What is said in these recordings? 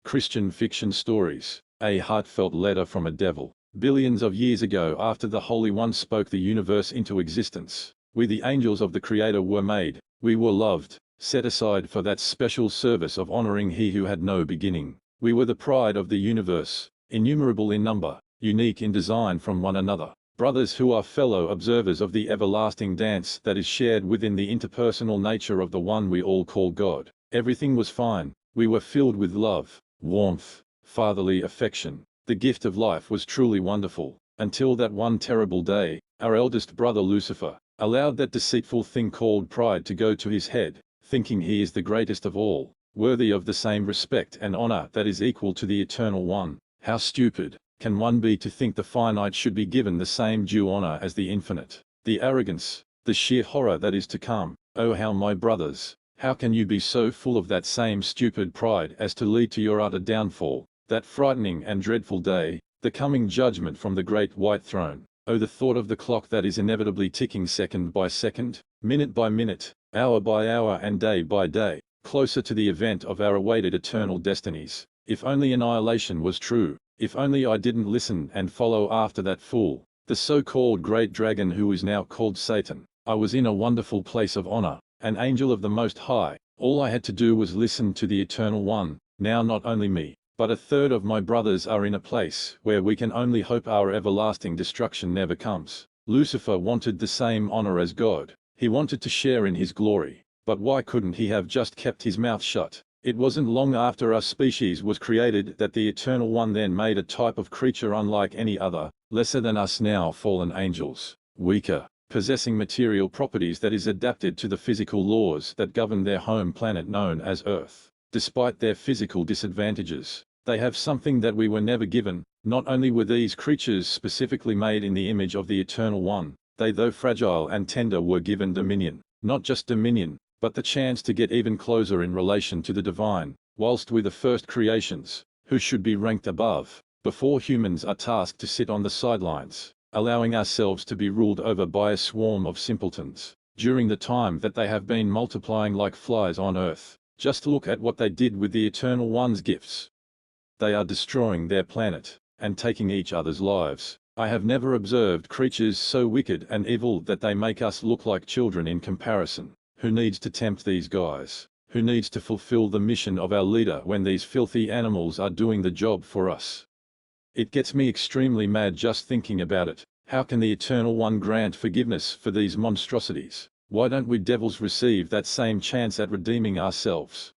Christian fiction stories. A heartfelt letter from a devil. Billions of years ago, after the Holy One spoke the universe into existence, we the angels of the Creator were made. We were loved, set aside for that special service of honoring He who had no beginning. We were the pride of the universe, innumerable in number, unique in design from one another. Brothers who are fellow observers of the everlasting dance that is shared within the interpersonal nature of the one we all call God. Everything was fine. We were filled with love, warmth, fatherly affection. The gift of life was truly wonderful, until that one terrible day, our eldest brother Lucifer allowed that deceitful thing called pride to go to his head, thinking he is the greatest of all, worthy of the same respect and honor that is equal to the Eternal One. How stupid can one be to think the finite should be given the same due honor as the infinite? The arrogance, the sheer horror that is to come. Oh, how, my brothers, how can you be so full of that same stupid pride as to lead to your utter downfall? That frightening and dreadful day, the coming judgment from the great white throne. Oh, the thought of the clock that is inevitably ticking second by second, minute by minute, hour by hour and day by day, closer to the event of our awaited eternal destinies. If only annihilation was true, if only I didn't listen and follow after that fool, the so-called great dragon who is now called Satan. I was in a wonderful place of honor, an angel of the Most High. All I had to do was listen to the Eternal One. Now not only me, but a third of my brothers are in a place where we can only hope our everlasting destruction never comes. Lucifer wanted the same honor as God. He wanted to share in His glory. But why couldn't he have just kept his mouth shut? It wasn't long after our species was created that the Eternal One then made a type of creature unlike any other, lesser than us now fallen angels, weaker, possessing material properties that is adapted to the physical laws that govern their home planet known as Earth. Despite their physical disadvantages, they have something that we were never given. Not only were these creatures specifically made in the image of the Eternal One, they, though fragile and tender, were given dominion. Not just dominion, but the chance to get even closer in relation to the divine. Whilst we the first creations, who should be ranked above, before humans are tasked to sit on the sidelines, allowing ourselves to be ruled over by a swarm of simpletons, during the time that they have been multiplying like flies on earth. Just look at what they did with the Eternal One's gifts. They are destroying their planet, and taking each other's lives. I have never observed creatures so wicked and evil that they make us look like children in comparison. Who needs to tempt these guys? Who needs to fulfill the mission of our leader when these filthy animals are doing the job for us? It gets me extremely mad just thinking about it. How can the Eternal One grant forgiveness for these monstrosities? Why don't we devils receive that same chance at redeeming ourselves?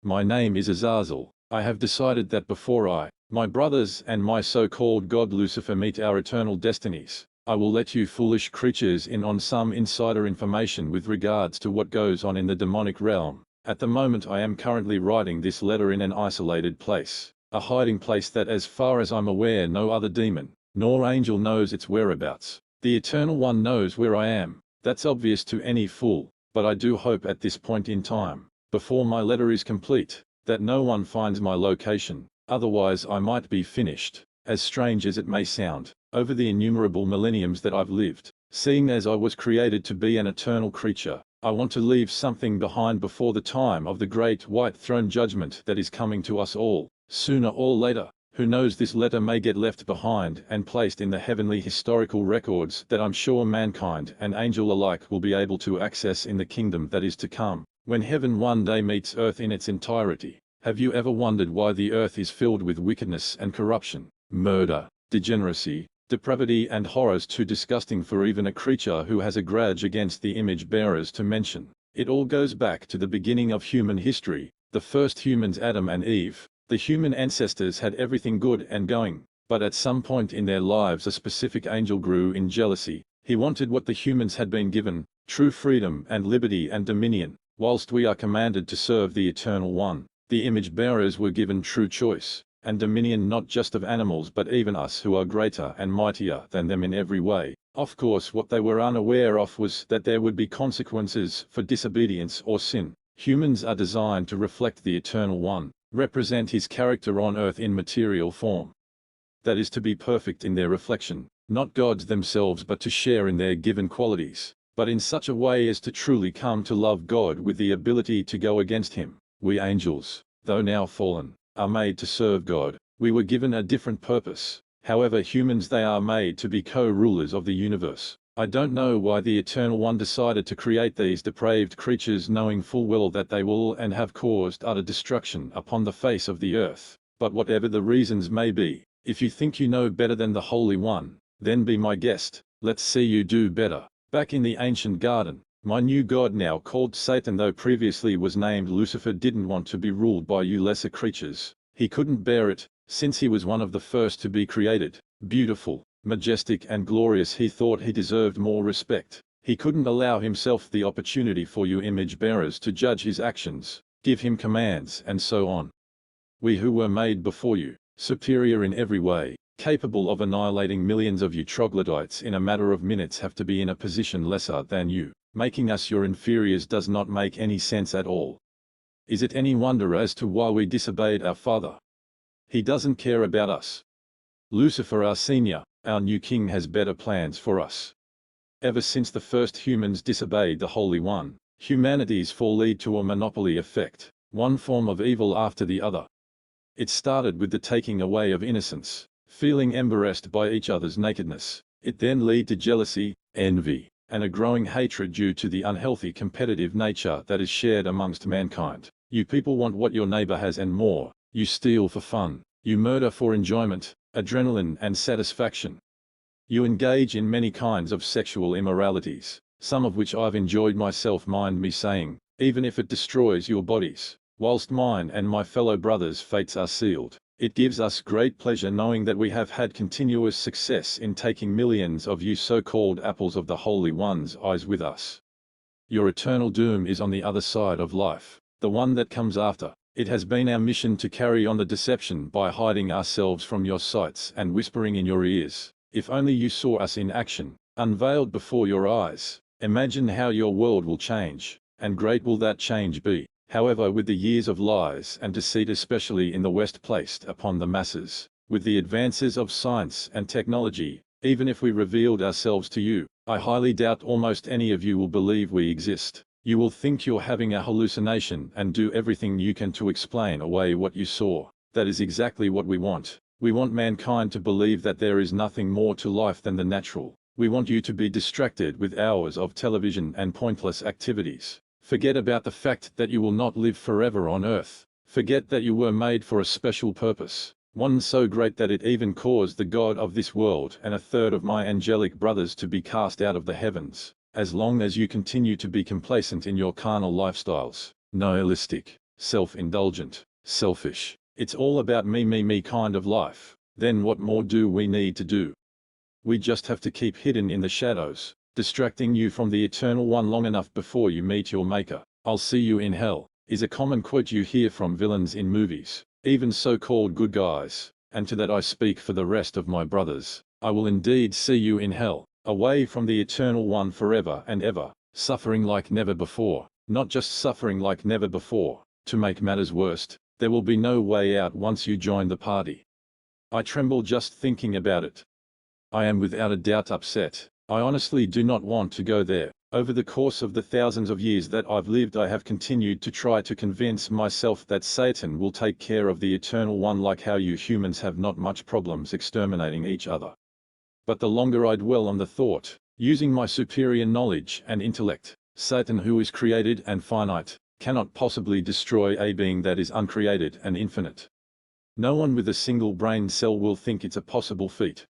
My name is Azazel. I have decided that before my brothers and my so-called God Lucifer meet our eternal destinies, I will let you foolish creatures in on some insider information with regards to what goes on in the demonic realm. At the moment I am currently writing this letter in an isolated place, a hiding place that, as far as I'm aware, no other demon, nor angel knows its whereabouts. The Eternal One knows where I am. That's obvious to any fool, but I do hope at this point in time, before my letter is complete, that no one finds my location, otherwise I might be finished. As strange as it may sound, over the innumerable millenniums that I've lived, seeing as I was created to be an eternal creature, I want to leave something behind before the time of the great white throne judgment that is coming to us all, sooner or later. Who knows, this letter may get left behind and placed in the heavenly historical records that I'm sure mankind and angel alike will be able to access in the kingdom that is to come, when heaven one day meets earth in its entirety. Have you ever wondered why the earth is filled with wickedness and corruption, murder, degeneracy, depravity and horrors too disgusting for even a creature who has a grudge against the image bearers to mention? It all goes back to the beginning of human history, the first humans, Adam and Eve. The human ancestors had everything good and going, but at some point in their lives a specific angel grew in jealousy. He wanted what the humans had been given, true freedom and liberty and dominion. Whilst we are commanded to serve the Eternal One, the image bearers were given true choice and dominion, not just of animals but even us who are greater and mightier than them in every way. Of course, what they were unaware of was that there would be consequences for disobedience or sin. Humans are designed to reflect the Eternal One, represent His character on earth in material form. That is, to be perfect in their reflection, not gods themselves but to share in their given qualities, but in such a way as to truly come to love God with the ability to go against Him. We angels, though now fallen, are made to serve God. We were given a different purpose. However, humans, they are made to be co-rulers of the universe. I don't know why the Eternal One decided to create these depraved creatures, knowing full well that they will and have caused utter destruction upon the face of the earth. But whatever the reasons may be, if you think you know better than the Holy One, then be my guest. Let's see you do better. Back in the ancient garden, my new god, now called Satan, though previously was named Lucifer, didn't want to be ruled by you lesser creatures. He couldn't bear it, since he was one of the first to be created. Beautiful, majestic and glorious, he thought he deserved more respect. He couldn't allow himself the opportunity for you image bearers to judge his actions, give him commands and so on. We who were made before you, superior in every way, capable of annihilating millions of you troglodytes in a matter of minutes, have to be in a position lesser than you. Making us your inferiors does not make any sense at all. Is it any wonder as to why we disobeyed our Father? He doesn't care about us. Lucifer, our senior, our new king, has better plans for us. Ever since the first humans disobeyed the Holy One, humanity's fall led to a monopoly effect, one form of evil after the other. It started with the taking away of innocence, feeling embarrassed by each other's nakedness. It then led to jealousy, envy, and a growing hatred due to the unhealthy competitive nature that is shared amongst mankind. You people want what your neighbor has and more. You steal for fun. You murder for enjoyment, adrenaline and satisfaction. You engage in many kinds of sexual immoralities, some of which I've enjoyed myself, mind me saying, even if it destroys your bodies. Whilst mine and my fellow brothers' fates are sealed, it gives us great pleasure knowing that we have had continuous success in taking millions of you so-called apples of the Holy One's eyes with us. Your eternal doom is on the other side of life, the one that comes after. It has been our mission to carry on the deception by hiding ourselves from your sights and whispering in your ears. If only you saw us in action, unveiled before your eyes. Imagine how your world will change, and great will that change be. However, with the years of lies and deceit, especially in the West, placed upon the masses, with the advances of science and technology, even if we revealed ourselves to you, I highly doubt almost any of you will believe we exist. You will think you're having a hallucination and do everything you can to explain away what you saw. That is exactly what we want. We want mankind to believe that there is nothing more to life than the natural. We want you to be distracted with hours of television and pointless activities. Forget about the fact that you will not live forever on earth. Forget that you were made for a special purpose, one so great that it even caused the God of this world and a third of my angelic brothers to be cast out of the heavens. As long as you continue to be complacent in your carnal lifestyles, nihilistic, self-indulgent, selfish, it's all about me kind of life, then what more do we need to do? We just have to keep hidden in the shadows, distracting you from the Eternal One long enough before you meet your Maker. "I'll see you in hell" is a common quote you hear from villains in movies, even so-called good guys, and to that I speak for the rest of my brothers. I will indeed see you in hell, away from the Eternal One forever and ever, suffering like never before. Not just suffering like never before. To make matters worse, there will be no way out once you join the party. I tremble just thinking about it. I am without a doubt upset. I honestly do not want to go there. Over the course of the thousands of years that I've lived, I have continued to try to convince myself that Satan will take care of the Eternal One, like how you humans have not much problems exterminating each other. But the longer I dwell on the thought, using my superior knowledge and intellect, Satan, who is created and finite, cannot possibly destroy a being that is uncreated and infinite. No one with a single brain cell will think it's a possible feat.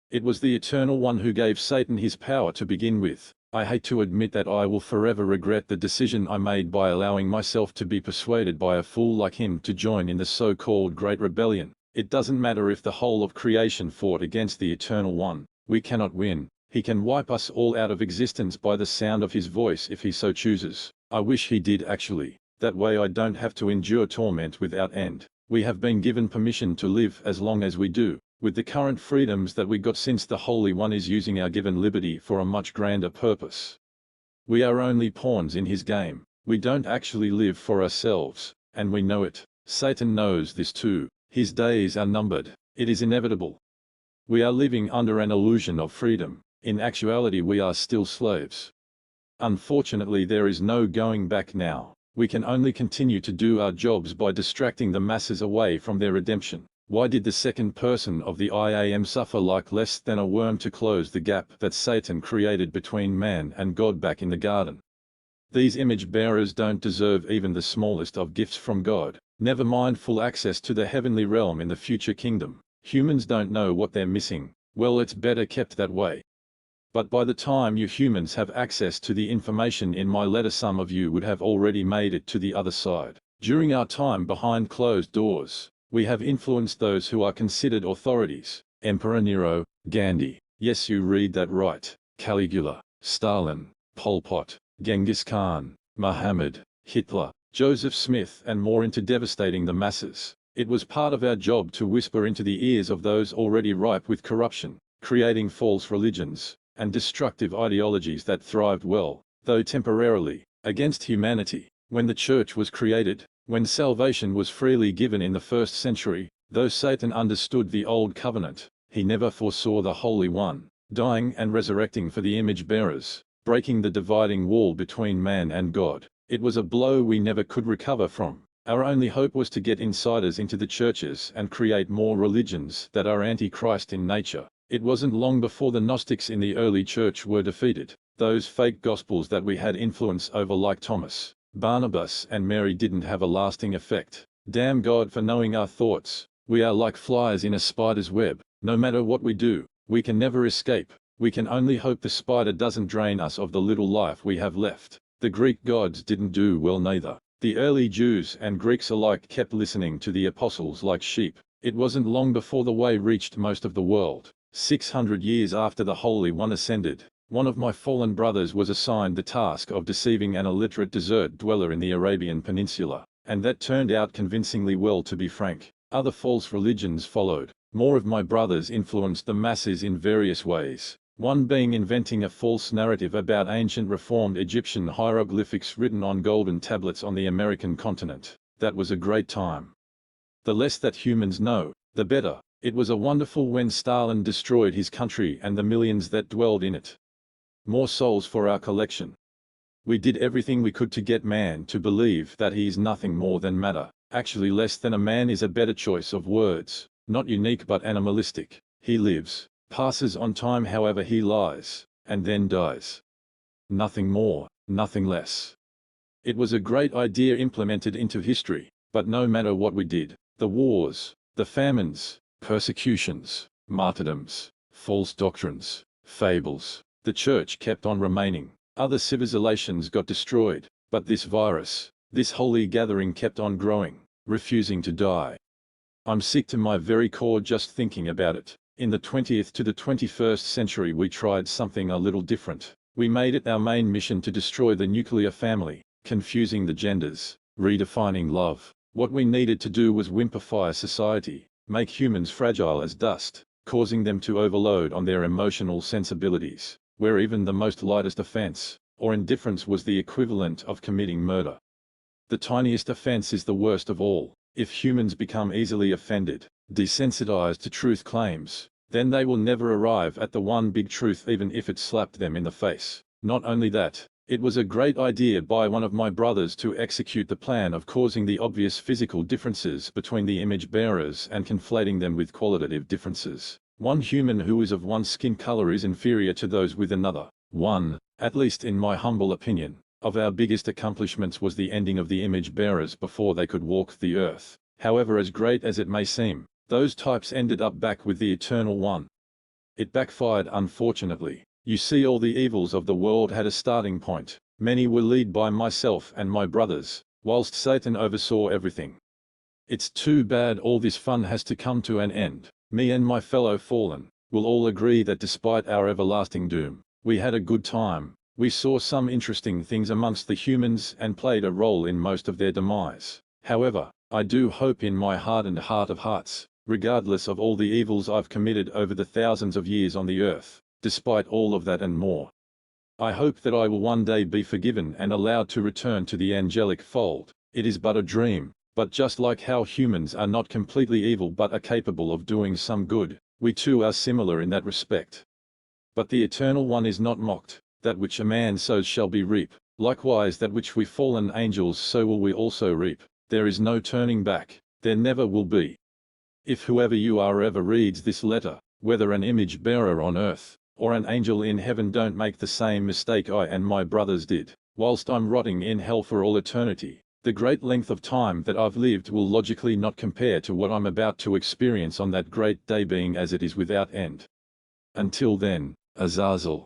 It was the Eternal One who gave Satan his power to begin with. I hate to admit that I will forever regret the decision I made by allowing myself to be persuaded by a fool like him to join in the so-called Great Rebellion. It doesn't matter if the whole of creation fought against the Eternal One. We cannot win. He can wipe us all out of existence by the sound of his voice if he so chooses. I wish he did actually. That way I don't have to endure torment without end. We have been given permission to live as long as we do, with the current freedoms that we got, since the Holy One is using our given liberty for a much grander purpose. We are only pawns in his game. We don't actually live for ourselves, and we know it. Satan knows this too. His days are numbered. It is inevitable. We are living under an illusion of freedom. In actuality, we are still slaves. Unfortunately, there is no going back now. We can only continue to do our jobs by distracting the masses away from their redemption. Why did the second person of the I Am suffer like less than a worm to close the gap that Satan created between man and God back in the garden? These image bearers don't deserve even the smallest of gifts from God, never mind full access to the heavenly realm in the future kingdom. Humans don't know what they're missing. Well, it's better kept that way. But by the time you humans have access to the information in my letter, some of you would have already made it to the other side. During our time behind closed doors, we have influenced those who are considered authorities. Emperor Nero, Gandhi, yes, you read that right, Caligula, Stalin, Pol Pot, Genghis Khan, Muhammad, Hitler, Joseph Smith and more, into devastating the masses. It was part of our job to whisper into the ears of those already ripe with corruption, creating false religions and destructive ideologies that thrived well, though temporarily, against humanity. When the church was created, when salvation was freely given in the first century, though Satan understood the old covenant, he never foresaw the Holy One dying and resurrecting for the image bearers, breaking the dividing wall between man and God. It was a blow we never could recover from. Our only hope was to get insiders into the churches and create more religions that are anti-Christ in nature. It wasn't long before the Gnostics in the early church were defeated. Those fake gospels that we had influence over, like Thomas, Barnabas and Mary, didn't have a lasting effect. Damn God for knowing our thoughts. We are like flies in a spider's web. No matter what we do, we can never escape. We can only hope the spider doesn't drain us of the little life we have left. The Greek gods didn't do well neither. The early Jews and Greeks alike kept listening to the apostles like sheep. It wasn't long before the way reached most of the world. 600 years after the Holy One ascended, one of my fallen brothers was assigned the task of deceiving an illiterate desert dweller in the Arabian Peninsula, and that turned out convincingly well, to be frank. Other false religions followed. More of my brothers influenced the masses in various ways, one being inventing a false narrative about ancient reformed Egyptian hieroglyphics written on golden tablets on the American continent. That was a great time. The less that humans know, the better. It was a wonderful when Stalin destroyed his country and the millions that dwelled in it. More souls for our collection. We did everything we could to get man to believe that he is nothing more than matter. Actually, less than a man is a better choice of words. Not unique but animalistic. He lives, passes on time however he lies, and then dies. Nothing more, nothing less. It was a great idea implemented into history, but no matter what we did, the wars, the famines, persecutions, martyrdoms, false doctrines, fables, the church kept on remaining. Other civilizations got destroyed, but this virus, this holy gathering kept on growing, refusing to die. I'm sick to my very core just thinking about it. In the 20th to the 21st century we tried something a little different. We made it our main mission to destroy the nuclear family, confusing the genders, redefining love. What we needed to do was wimpify society, make humans fragile as dust, causing them to overload on their emotional sensibilities, where even the most lightest offense, or indifference, was the equivalent of committing murder. The tiniest offense is the worst of all. If humans become easily offended, desensitized to truth claims, then they will never arrive at the one big truth, even if it slapped them in the face. Not only that, it was a great idea by one of my brothers to execute the plan of causing the obvious physical differences between the image bearers and conflating them with qualitative differences. One human who is of one skin color is inferior to those with another. One, at least in my humble opinion, of our biggest accomplishments was the ending of the image bearers before they could walk the earth. However, as great as it may seem, those types ended up back with the Eternal One. It backfired, unfortunately. You see, all the evils of the world had a starting point. Many were led by myself and my brothers, whilst Satan oversaw everything. It's too bad all this fun has to come to an end. Me and my fellow fallen will all agree that despite our everlasting doom, we had a good time. We saw some interesting things amongst the humans and played a role in most of their demise. However, I do hope in my hardened heart of hearts, regardless of all the evils I've committed over the thousands of years on the earth, despite all of that and more, I hope that I will one day be forgiven and allowed to return to the angelic fold. It is but a dream, but just like how humans are not completely evil but are capable of doing some good, we too are similar in that respect. But the Eternal One is not mocked. That which a man sows shall be reap. Likewise that which we fallen angels so will we also reap. There is no turning back, there never will be. If whoever you are ever reads this letter, whether an image bearer on earth, or an angel in heaven, don't make the same mistake I and my brothers did. Whilst I'm rotting in hell for all eternity, the great length of time that I've lived will logically not compare to what I'm about to experience on that great day, being as it is without end. Until then, Azazel.